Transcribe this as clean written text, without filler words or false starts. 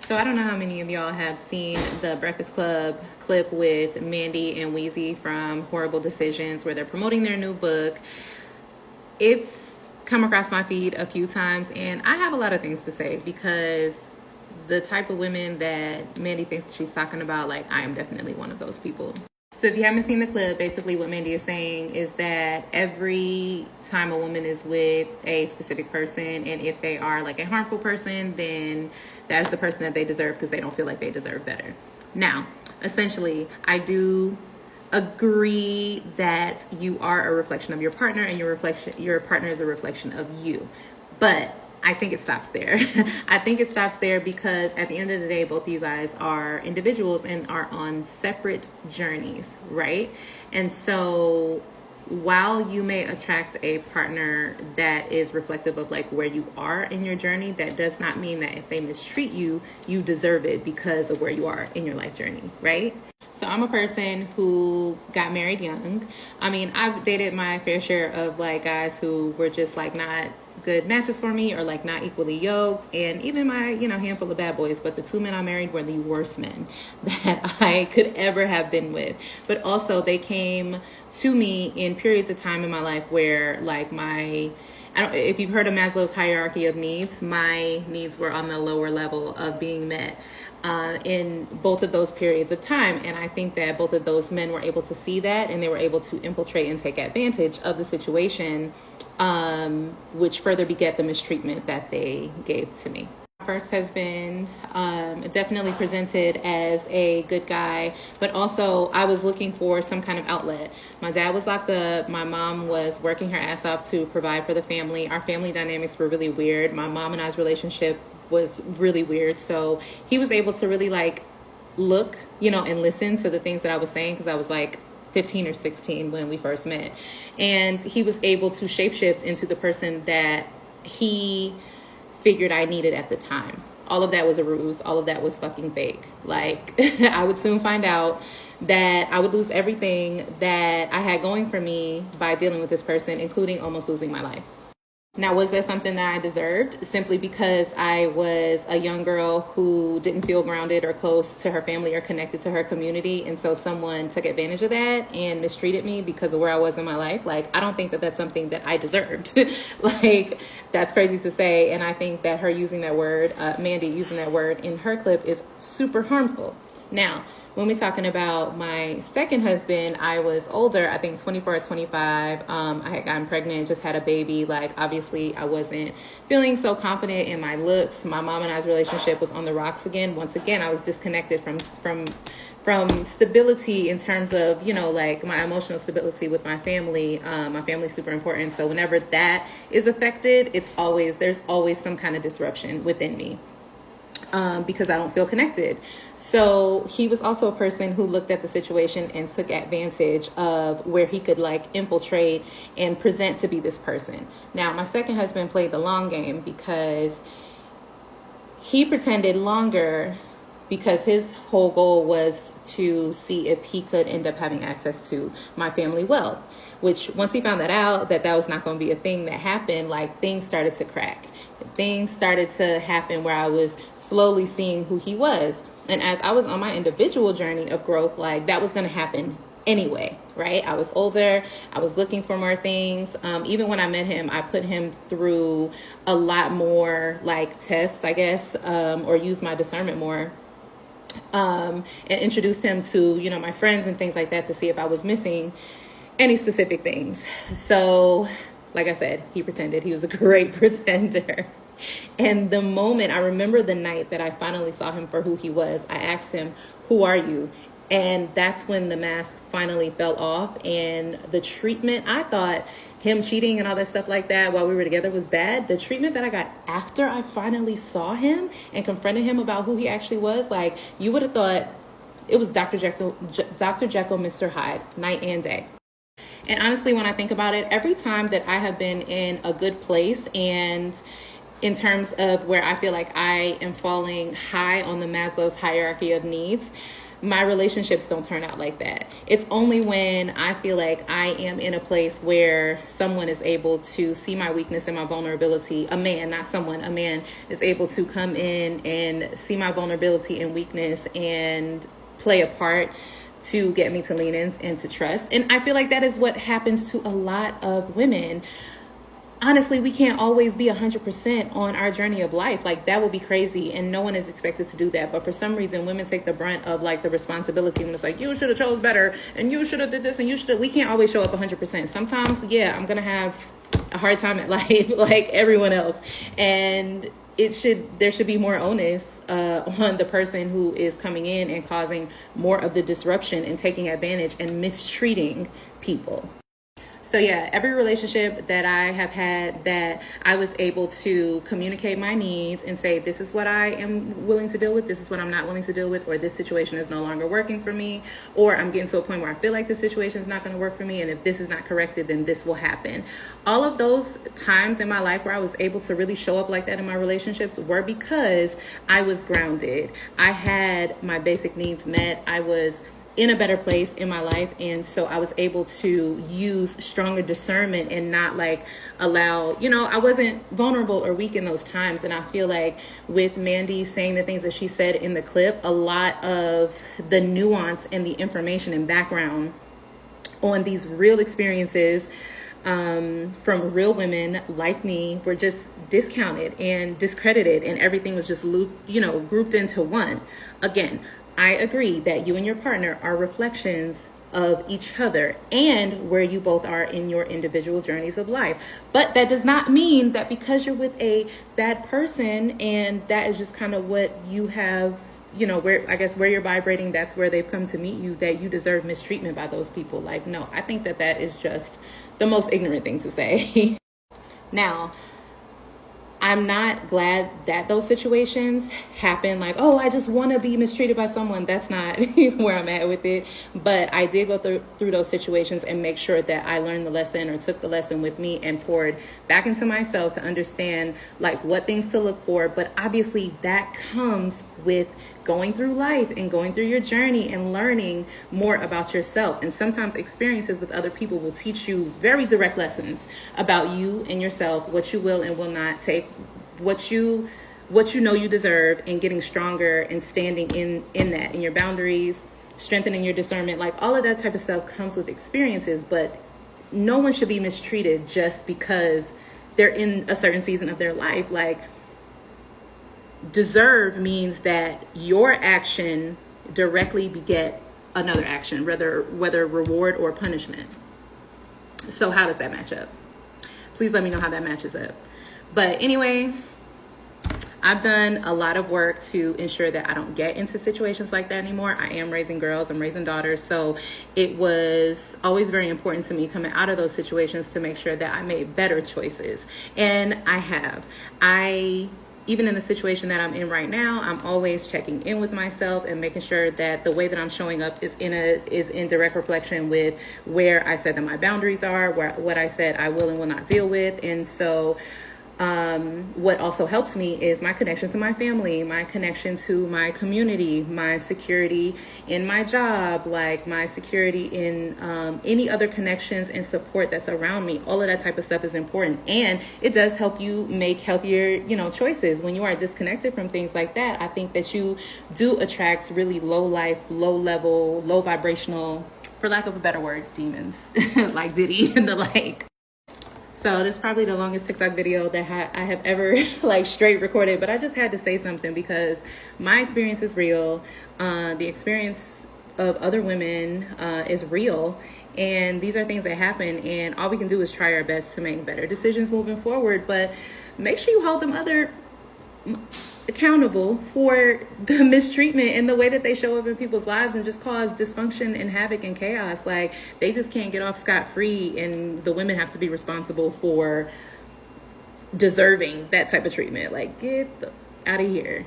So I don't know how many of y'all have seen the Breakfast Club clip with Mandy and Weezy from Horrible Decisions where they're promoting their new book. It's come across my feed a few times and I have a lot of things to say because the type of women that Mandy thinks she's talking about, like, I am definitely one of those people. So if you haven't seen the clip, basically what Mandy is saying is that every time a woman is with a specific person, and if they are like a harmful person, then that's the person that they deserve because they don't feel like they deserve better. Now, essentially, I do agree that you are a reflection of your partner and your partner is a reflection of you. But I think it stops there. I think it stops there because at the end of the day, both of you guys are individuals and are on separate journeys, right? And so while you may attract a partner that is reflective of like where you are in your journey, that does not mean that if they mistreat you, you deserve it because of where you are in your life journey, right? So I'm a person who got married young. I mean, I've dated my fair share of like guys who were just like not good matches for me or like not equally yoked, and even my handful of bad boys, but the two men I married were the worst men that I could ever have been with. But also they came to me in periods of time in my life where like if you've heard of Maslow's hierarchy of needs, my needs were on the lower level of being met in both of those periods of time. And I think that both of those men were able to see that, and they were able to infiltrate and take advantage of the situation, which further beget the mistreatment that they gave to me. My first husband definitely presented as a good guy, but also I was looking for some kind of outlet. My dad was locked up. My mom was working her ass off to provide for the family. Our family dynamics were really weird. My mom and I's relationship was really weird. So he was able to really like look, and listen to the things that I was saying because I was like 15 or 16 when we first met. And he was able to shapeshift into the person that he figured I needed at the time. All of that was a ruse. All of that was fucking fake. Like, I would soon find out that I would lose everything that I had going for me by dealing with this person, including almost losing my life. Now, was there something that I deserved simply because I was a young girl who didn't feel grounded or close to her family or connected to her community? And so someone took advantage of that and mistreated me because of where I was in my life? Like, I don't think that that's something that I deserved. Like, that's crazy to say. And I think that her using that word, Mandy using that word in her clip is super harmful. Now, when we're talking about my second husband, I was older, I think 24 or 25. I had gotten pregnant, just had a baby. Like, obviously, I wasn't feeling so confident in my looks. My mom and I's relationship was on the rocks again. Once again, I was disconnected from stability in terms of, like my emotional stability with my family. My family's super important. So whenever that is affected, there's always some kind of disruption within me. Because I don't feel connected. So he was also a person who looked at the situation and took advantage of where he could like infiltrate and present to be this person. Now, my second husband played the long game because he pretended longer because his whole goal was to see if he could end up having access to my family wealth, which once he found that out, that was not going to be a thing that happened, like things started to crack. Things started to happen where I was slowly seeing who he was. And as I was on my individual journey of growth, like that was going to happen anyway, right? I was older. I was looking for more things. Even when I met him, I put him through a lot more like tests, I guess, or used my discernment more. And introduced him to, my friends and things like that to see if I was missing any specific things. So, like I said, he pretended. He was a great pretender. And the moment, I remember the night that I finally saw him for who he was, I asked him, "Who are you?" And that's when the mask finally fell off. And the treatment, I thought him cheating and all that stuff like that while we were together was bad. The treatment that I got after I finally saw him and confronted him about who he actually was, like, you would have thought it was Dr. Jekyll, Mr. Hyde, night and day. And honestly, when I think about it, every time that I have been in a good place and in terms of where I feel like I am falling high on the Maslow's hierarchy of needs, my relationships don't turn out like that. It's only when I feel like I am in a place where someone is able to see my weakness and my vulnerability. A man, not someone, a man is able to come in and see my vulnerability and weakness and play a part to get me to lean in and to trust. And I feel like that is what happens to a lot of women. Honestly, we can't always be 100% on our journey of life. Like, that would be crazy, and no one is expected to do that. But for some reason, women take the brunt of like the responsibility, and it's like, you should have chose better, and you should have did this, and you should have. We can't always show up 100%. Sometimes, yeah, I'm gonna have a hard time at life like everyone else, and there should be more onus on the person who is coming in and causing more of the disruption and taking advantage and mistreating people. So yeah, every relationship that I have had that I was able to communicate my needs and say, this is what I am willing to deal with, this is what I'm not willing to deal with, or this situation is no longer working for me, or I'm getting to a point where I feel like this situation is not going to work for me, and if this is not corrected, then this will happen. All of those times in my life where I was able to really show up like that in my relationships were because I was grounded. I had my basic needs met. I was in a better place in my life, and so I was able to use stronger discernment and not like allow, I wasn't vulnerable or weak in those times. And I feel like with Mandy saying the things that she said in the clip, a lot of the nuance and the information and background on these real experiences from real women like me were just discounted and discredited, and everything was just grouped into one. Again, I agree that you and your partner are reflections of each other and where you both are in your individual journeys of life. But that does not mean that because you're with a bad person and that is just kind of what you have, where you're vibrating, that's where they've come to meet you, that you deserve mistreatment by those people. Like, no, I think that is just the most ignorant thing to say. Now, I'm not glad that those situations happen. Like, oh, I just want to be mistreated by someone. That's not where I'm at with it. But I did go through those situations and make sure that I learned the lesson or took the lesson with me and poured back into myself to understand like what things to look for. But obviously that comes with going through life and going through your journey and learning more about yourself. And sometimes experiences with other people will teach you very direct lessons about you and yourself, what you will and will not take, what you know you deserve, and getting stronger and standing in that, in your boundaries, strengthening your discernment. Like, all of that type of stuff comes with experiences, but no one should be mistreated just because they're in a certain season of their life. Like, deserve means that your action directly beget another action, whether reward or punishment. So how does that match up? Please let me know how that matches up. But anyway, I've done a lot of work to ensure that I don't get into situations like that anymore. I am raising girls, I'm raising daughters. So it was always very important to me coming out of those situations to make sure that I made better choices. And I have. Even in the situation that I'm in right now, I'm always checking in with myself and making sure that the way that I'm showing up is in direct reflection with where I said that my boundaries are, what I said I will and will not deal with. And so what also helps me is my connection to my family, my connection to my community, my security in my job, like my security in any other connections and support that's around me. All of that type of stuff is important, and it does help you make healthier, choices. When you are disconnected from things like that, I think that you do attract really low life, low level, low vibrational, for lack of a better word, demons like Diddy and the like. So this is probably the longest TikTok video that I have ever straight recorded, but I just had to say something because my experience is real. The experience of other women is real. And these are things that happen, and all we can do is try our best to make better decisions moving forward. But make sure you hold them accountable for the mistreatment and the way that they show up in people's lives and just cause dysfunction and havoc and chaos. Like, they just can't get off scot-free, and the women have to be responsible for deserving that type of treatment. Like, get out of here.